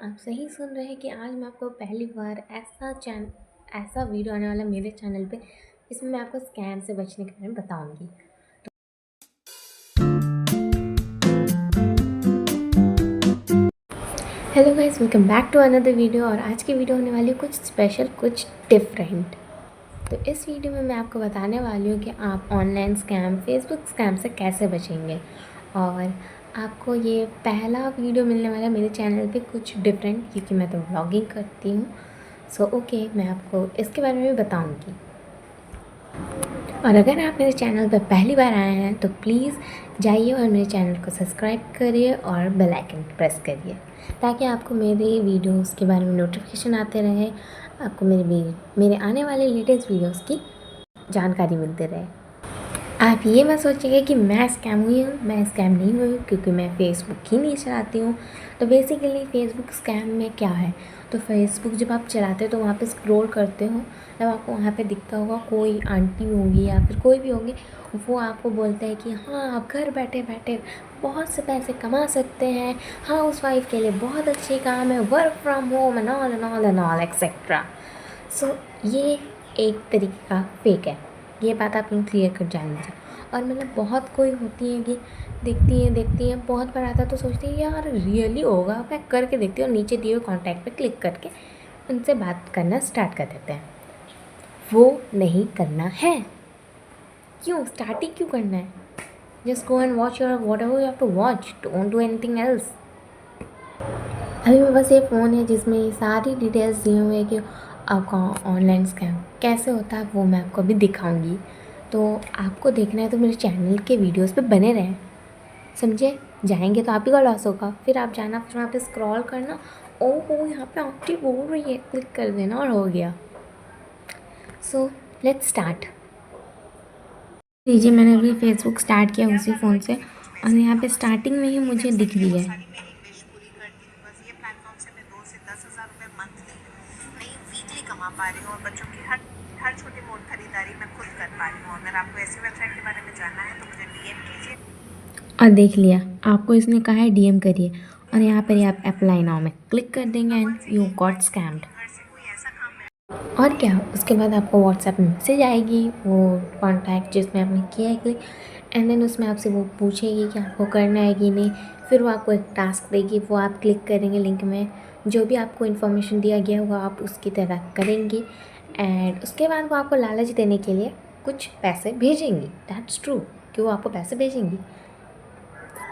आप सही सुन रहे हैं कि आज मैं आपको पहली बार ऐसा वीडियो आने वाला मेरे चैनल पे, जिसमें मैं आपको स्कैम से बचने के बारे में बताऊंगी। Hello guys, welcome back to another video. और आज की वीडियो होने वाली है कुछ स्पेशल, कुछ डिफरेंट। तो इस वीडियो में मैं आपको बताने वाली हूँ कि आप ऑनलाइन स्कैम, फेसबुक स्कैम से कैसे बचेंगे। और आपको ये पहला वीडियो मिलने वाला है मेरे चैनल पे कुछ डिफरेंट, क्योंकि मैं तो व्लॉगिंग करती हूँ। सो ओके, मैं आपको इसके बारे में भी बताऊँगी। और अगर आप मेरे चैनल पर पहली बार आए हैं तो प्लीज़ जाइए और मेरे चैनल को सब्सक्राइब करिए और बेल आइकन प्रेस करिए, ताकि आपको मेरे वीडियोस के बारे में नोटिफिकेशन आते रहे, आपको मेरे आने वाले लेटेस्ट वीडियोस की जानकारी मिलती रहे। आप ये मत सोचिएगा कि मैं स्कैम हुई हूँ, मैं स्कैम नहीं हुई हूँ, क्योंकि मैं फ़ेसबुक ही नहीं चलाती हूँ। तो बेसिकली फ़ेसबुक स्कैम में क्या है, तो फेसबुक जब आप चलाते हो तो वहाँ पे स्क्रॉल करते हो, तब आपको वहाँ पे दिखता होगा कोई आंटी होगी या फिर कोई भी होंगे, वो आपको बोलते हैं कि हाँ, आप घर बैठे बैठे बहुत से पैसे कमा सकते हैं, हाउस वाइफ के लिए बहुत अच्छी काम है, work from home and all and all and all etcetera. So ये एक तरीके का फेक है, ये बात आप क्लियर कर जान लीजिए। और मतलब बहुत कोई होती है कि देखती हैं बहुत बार आता है तो सोचती है यार रियली होगा, मैं करके देखती हूँ, और नीचे दिए हुए कॉन्टैक्ट पे क्लिक करके उनसे बात करना स्टार्ट कर देते हैं। वो नहीं करना है। क्यों स्टार्टिंग क्यों करना है? Just go and watch your whatever you have to watch, don't do anything else. अभी मेरे पास ये फ़ोन है जिसमें ये सारी डिटेल्स दिए हुए हैं कि आपका ऑनलाइन स्कैम कैसे होता है, वो मैं आपको अभी दिखाऊंगी। तो आपको देखना है तो मेरे चैनल के वीडियोस पे बने रहें, समझे? जाएंगे तो आप ही का लॉस होगा। फिर आप जाना, फिर वहाँ पे स्क्रॉल करना, ओहो यहाँ पे आंटी बोल रही है, क्लिक कर देना और हो गया। So let's start. लीजिए, मैंने अभी फेसबुक स्टार्ट किया उसी फ़ोन से, और यहाँ पे स्टार्टिंग में ही मुझे दिख रही है। कमा पा रही हूँ और बच्चों की हर हर छोटी मोटी खरीदारी मैं खुद कर पा रही हूँ। अगर आपको ऐसी वेबसाइट के बारे में जानना है तो मुझे डीएम कीजिए। और देख लिया, आपको इसने कहा है डीएम करिए, और यहाँ पर आप अप्लाई नाउ में क्लिक कर देंगे एंड यू गॉट स्कैम्ड। घर से कोई ऐसा काम है। और क्या, उसके बाद आपको व्हाट्सएप में मैसेज आएगी, वो कॉन्टैक्ट जिसमें आपने किया है क्लिक, एंड देन उसमें आपसे वो पूछेगी कि आपको करना है कि नहीं। फिर वो आपको एक टास्क देगी, वो आप क्लिक करेंगे लिंक में, जो भी आपको इन्फॉर्मेशन दिया गया होगा आप उसकी तरह करेंगी, एंड उसके बाद वो आपको लालच देने के लिए कुछ पैसे भेजेंगी। दैट्स ट्रू कि वो आपको पैसे भेजेंगी।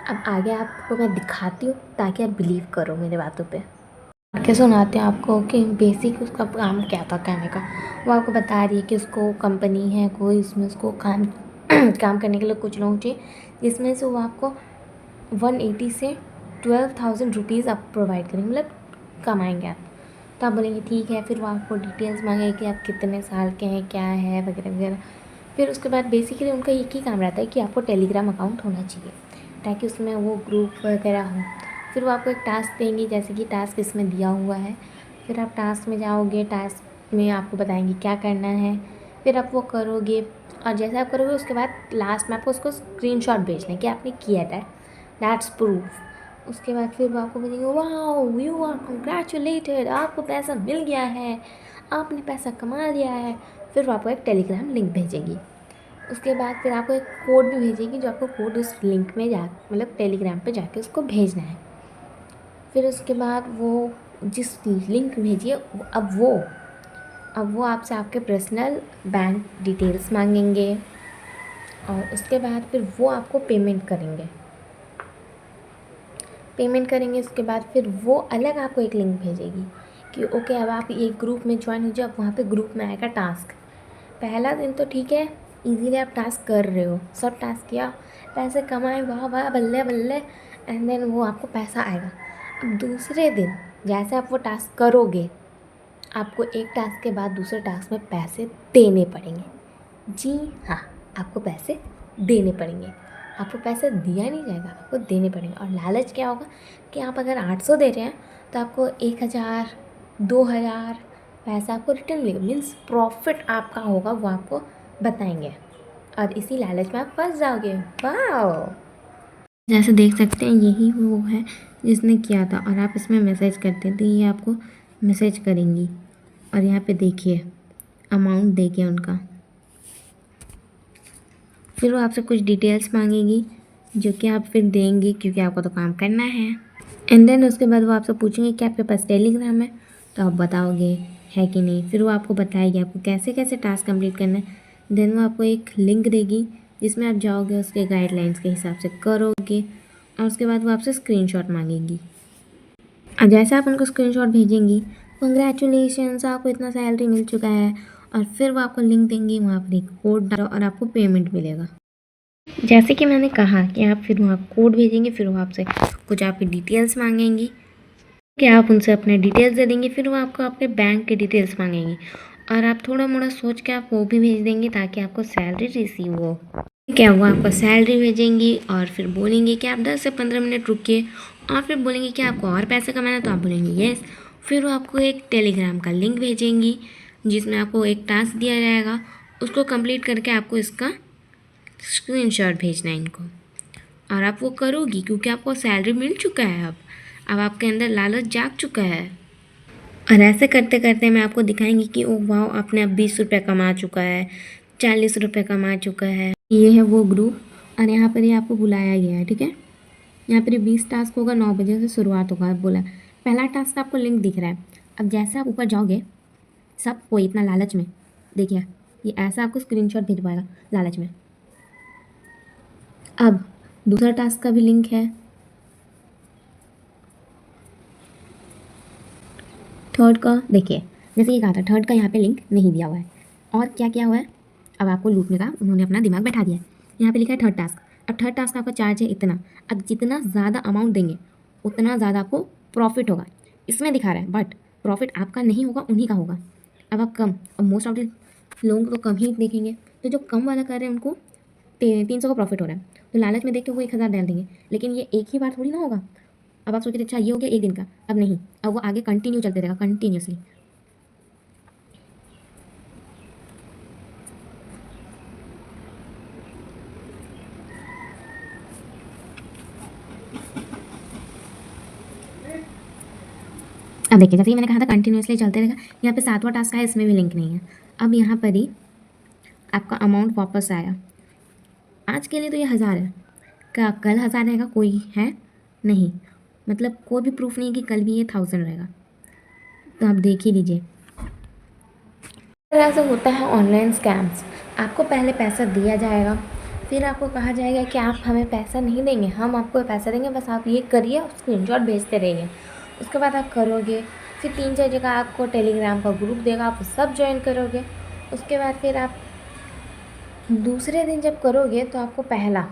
अब आगे आपको मैं दिखाती हूँ ताकि आप बिलीव करो मेरे बातों पे। के सुनाते हैं आपको कि बेसिक उसका काम क्या था कहने का। वो आपको बता रही है कि उसको कंपनी है कोई, उसमें उसको काम काम करने के लिए कुछ लोग चाहिए, जिसमें से वो आपको 180 से 12,000 रुपीज़ आप प्रोवाइड करेंगे, मतलब कमाएंगे आप। तो आप बोलेंगे ठीक है। फिर वो आपको डिटेल्स मांगेंगे कि आप कितने साल के हैं, क्या है वगैरह वगैरह। फिर उसके बाद बेसिकली उनका एक ही काम रहता है कि आपको टेलीग्राम अकाउंट होना चाहिए, ताकि उसमें वो ग्रुप वगैरह हो। फिर वो आपको एक टास्क देंगे, जैसे कि टास्क इसमें दिया हुआ है। फिर आप टास्क में जाओगे, टास्क में आपको बताएंगे क्या करना है, फिर आप वो करोगे। और जैसे आप करोगे उसके बाद लास्ट में आपको उसको स्क्रीनशॉट भेजना है कि आपने किया था, दैट्स प्रूफ। उसके बाद फिर वो आपको बोलेंगे वाह यू आर कंग्रेचुलेटेड, आपको पैसा मिल गया है, आपने पैसा कमा लिया है। फिर वो आपको एक टेलीग्राम लिंक भेजेगी। उसके बाद फिर आपको एक कोड भी भेजेगी, जो आपको कोड उस लिंक में जा मतलब टेलीग्राम पे जाके उसको भेजना है। फिर उसके बाद वो जिस लिंक भेजिए, अब वो आपसे आपके पर्सनल बैंक डिटेल्स मांगेंगे, और उसके बाद फिर वो आपको पेमेंट करेंगे। उसके बाद फिर वो अलग आपको एक लिंक भेजेगी कि ओके, अब आप एक ग्रुप में ज्वाइन हो जाओ। अब वहाँ पे ग्रुप में आएगा टास्क। पहला दिन तो ठीक है, इजीली आप टास्क कर रहे हो, सब टास्क किया, पैसे कमाए, वाह वाह बल्ले बल्ले, एंड देन वो आपको पैसा आएगा। अब दूसरे दिन जैसे आप वो टास्क करोगे, आपको एक टास्क के बाद दूसरे टास्क में पैसे देने पड़ेंगे। जी हाँ, आपको पैसे देने पड़ेंगे। आपको पैसे दिया नहीं जाएगा, आपको देने पड़ेंगे। और लालच क्या होगा कि आप अगर 800 दे रहे हैं तो आपको 1,000 2,000 पैसा आपको रिटर्न मिलेगा, मीन्स प्रॉफिट आपका होगा, वो आपको बताएंगे। और इसी लालच में आप फंस जाओगे। वाह। जैसे देख सकते हैं यही वो है जिसने किया था, और आप इसमें मैसेज करते हैं तो ये आपको मैसेज करेंगी। और यहाँ पे देखिए अमाउंट देखिए उनका। फिर वो आपसे कुछ डिटेल्स मांगेगी जो कि आप फिर देंगे क्योंकि आपको तो काम करना है। एंड देन उसके बाद वो आपसे पूछेंगे कि आपके पास टेलीग्राम है, तो आप बताओगे है कि नहीं। फिर वो आपको बताएगी आपको कैसे कैसे टास्क कंप्लीट करना है। देन वो आपको एक लिंक देगी जिसमें आप जाओगे, उसके गाइडलाइंस के हिसाब से करोगे, और उसके बाद वो आपसे स्क्रीनशॉट मांगेगी। और जैसे आप उनको स्क्रीनशॉट भेजेंगी, कंग्रेचुलेशंस आपको इतना सैलरी मिल चुका है, और फिर वो आपको लिंक देंगी, वहाँ पर एक कोड डालो और आपको पेमेंट मिलेगा। जैसे कि मैंने कहा कि आप फिर वहाँ कोड भेजेंगे, फिर वो आपसे कुछ आपकी डिटेल्स मांगेंगी कि आप उनसे अपने डिटेल्स दे देंगे। फिर वो आपको आपके बैंक के डिटेल्स मांगेंगी, और आप थोड़ा मोड़ा सोच के आप वो भी भेज देंगे ताकि आपको सैलरी रिसीव हो। क्या वो आपको सैलरी भेजेंगी और फिर बोलेंगे कि आप 10 से 15 मिनट रुकिए, और फिर बोलेंगे कि आपको और पैसे कमाना है, तो आप बोलेंगे येस। फिर वो आपको एक टेलीग्राम का लिंक भेजेंगी जिसमें आपको एक टास्क दिया जाएगा, उसको कंप्लीट करके आपको इसका स्क्रीनशॉट भेजना है इनको, और आप वो करोगी क्योंकि आपको सैलरी मिल चुका है। अब आपके अंदर लालच जाग चुका है। और ऐसे करते करते मैं आपको दिखाएंगी कि ओ वाह, आपने अब 20 रुपये कमा चुका है, 40 रुपये कमा चुका है। ये है वो ग्रुप, और यहाँ पर ये आपको बुलाया गया है, ठीक है। यहाँ पर 20 टास्क होगा, 9 बजे से शुरुआत होगा। बोला पहला टास्क आपको लिंक दिख रहा है। अब जैसे आप ऊपर जाओगे, सब कोई इतना लालच में, देखिए ये ऐसा आपको स्क्रीनशॉट भेज पाएगा लालच में। अब दूसरा टास्क का भी लिंक है, थर्ड का देखिए, जैसे ये कहा था थर्ड का यहाँ पे लिंक नहीं दिया हुआ है। और क्या किया हुआ है, अब आपको लूटने का उन्होंने अपना दिमाग बैठा दिया है। यहाँ पे लिखा है थर्ड टास्क। अब थर्ड टास्क आपका चार्ज है इतना। अब जितना ज़्यादा अमाउंट देंगे उतना ज़्यादा आपको प्रॉफिट होगा, इसमें दिखा रहा है, बट प्रॉफिट आपका नहीं होगा, उन्हीं का होगा। अब आप कम, अब मोस्ट ऑफ द लोगों को कम ही देखेंगे, तो जो कम वाला कर रहे हैं उनको 300 का प्रॉफिट हो रहा है, तो लालच में देख के वो 1000 डाल देंगे। लेकिन ये एक ही बार थोड़ी ना होगा। अब आप सोचिए अच्छा ये हो गया एक दिन का, अब नहीं, अब वो आगे कंटिन्यू चलते रहेगा कंटिन्यूसली। अब देखिए जैसे ही मैंने कहा था कंटिन्यूसली चलते रहेगा। यहाँ पे 7वां टास्क है, इसमें भी लिंक नहीं है। अब यहाँ पर ही आपका अमाउंट वापस आया। आज के लिए तो ये 1000 है, क्या कल 1000 रहेगा? कोई है नहीं, मतलब कोई भी प्रूफ नहीं है कि कल भी ये 1000 रहेगा। तो आप देख ही लीजिए। तरह से होता है ऑनलाइन स्कैम्स। आपको पहले पैसा दिया जाएगा, फिर आपको कहा जाएगा कि आप हमें पैसा नहीं देंगे, हम आपको पैसा देंगे, बस आप ये करिए और स्क्रीनशॉट भेजते रहिए। उसके बाद आप करोगे, फिर 3-4 जगह आपको टेलीग्राम का ग्रुप देगा, आप सब ज्वाइन करोगे। उसके बाद फिर आप दूसरे दिन जब करोगे तो आपको पहला,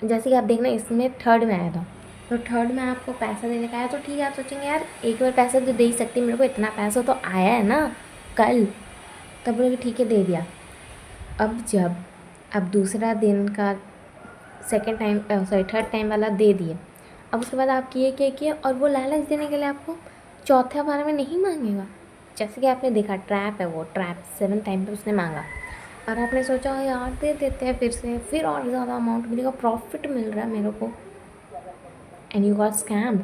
जैसे कि आप देखना इसमें थर्ड में आया था, तो थर्ड में आपको पैसा देने का आया, तो ठीक है आप सोचेंगे यार एक बार पैसा तो दे ही सकती, मेरे को इतना पैसा तो आया है ना कल, तब बोलोगे ठीक है दे दिया। अब जब अब दूसरा दिन का सेकंड टाइम थर्ड टाइम वाला दे दिए, अब उसके बाद आप किए और वो लालच देने के लिए आपको चौथा बार में नहीं मांगेगा। जैसे कि आपने देखा ट्रैप है, वो ट्रैप 7 टाइम पे उसने मांगा, और आपने सोचा यार दे देते हैं फिर से, फिर और ज़्यादा अमाउंट मिलेगा, प्रॉफिट मिल रहा है मेरे को, एंड यू गॉट स्कैम्ड।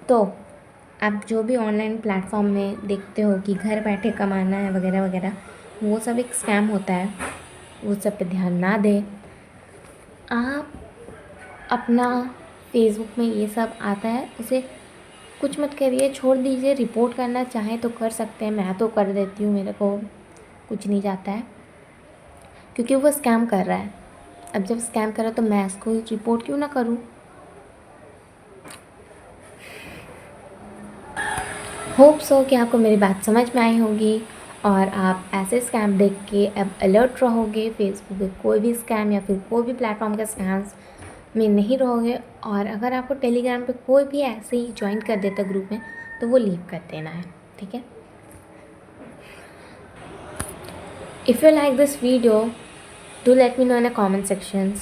तो आप जो भी ऑनलाइन प्लेटफॉर्म में देखते हो कि घर बैठे कमाना है वगैरह वगैरह, वो सब एक स्कैम होता है, वो सब पे ध्यान ना दें। आप अपना फेसबुक में ये सब आता है उसे कुछ मत करिए, छोड़ दीजिए। रिपोर्ट करना चाहें तो कर सकते हैं, मैं तो कर देती हूँ, मेरे को कुछ नहीं जाता है, क्योंकि वो स्कैम कर रहा है। अब जब स्कैम कर रहा है तो मैं इसको रिपोर्ट क्यों ना करूँ। होप सो कि आपको मेरी बात समझ में आई होगी, और आप ऐसे स्कैम देख के अब अलर्ट रहोगे, फेसबुक पे कोई भी स्कैम या फिर कोई भी प्लेटफॉर्म के स्कैम्स में नहीं रहोगे। और अगर आपको टेलीग्राम पे कोई भी ऐसे ही ज्वाइन कर देता ग्रुप में, तो वो लीव कर देना है, ठीक है। If you like this video do let me know in comment section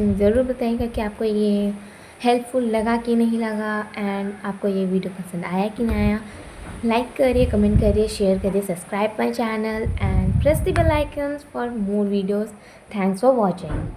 में ज़रूर बताइएगा कि आपको ये हेल्पफुल लगा कि नहीं लगा, एंड आपको ये वीडियो पसंद आया कि नहीं आया। लाइक करिए, कमेंट करिए, शेयर करिए, subscribe my channel and press the bell icon for more videos. Thanks for watching.